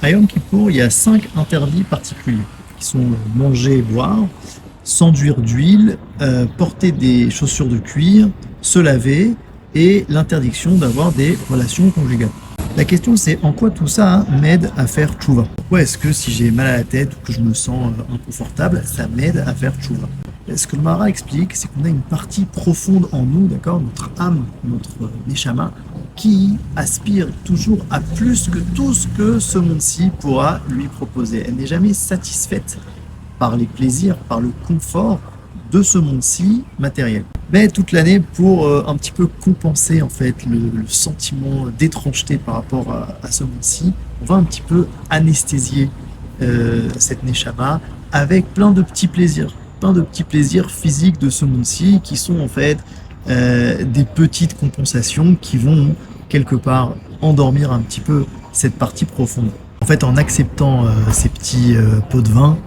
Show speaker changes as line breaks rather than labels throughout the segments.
À Yom Kippour, il y a 5 interdits particuliers qui sont manger et boire, s'enduire d'huile, porter des chaussures de cuir, se laver et l'interdiction d'avoir des relations conjugales. La question c'est en quoi tout ça m'aide à faire tchouva. Pourquoi est-ce que si j'ai mal à la tête ou que je me sens inconfortable, ça m'aide à faire tchouva? Ce que le Mara explique, c'est qu'on a une partie profonde en nous, d'accord, notre âme, notre neshama, qui aspire toujours à plus que tout ce que ce monde-ci pourra lui proposer. Elle n'est jamais satisfaite par les plaisirs, par le confort de ce monde-ci matériel. Mais toute l'année, pour un petit peu compenser en fait le sentiment d'étrangeté par rapport à ce monde-ci, on va un petit peu anesthésier cette neshama avec plein de petits plaisirs physiques de ce monde-ci qui sont en fait des petites compensations qui vont quelque part endormir un petit peu cette partie profonde. En fait, en acceptant ces petits pots de vin,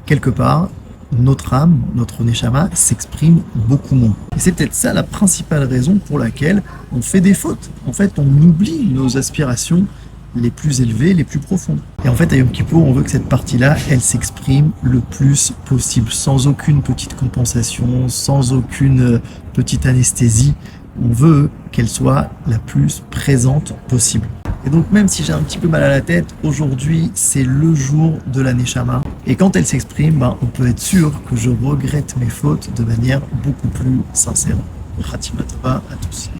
quelque part, notre âme, notre neshama s'exprime beaucoup moins. Et c'est peut-être ça la principale raison pour laquelle on fait des fautes. En fait, on oublie nos aspirations les plus élevées, les plus profondes. Et en fait, à Yom Kippour, on veut que cette partie-là, elle s'exprime le plus possible, sans aucune petite compensation, sans aucune petite anesthésie. On veut qu'elle soit la plus présente possible. Et donc même si j'ai un petit peu mal à la tête, aujourd'hui c'est le jour de la Neshama. Et quand elle s'exprime, on peut être sûr que je regrette mes fautes de manière beaucoup plus sincère. Khatima Tova à tous.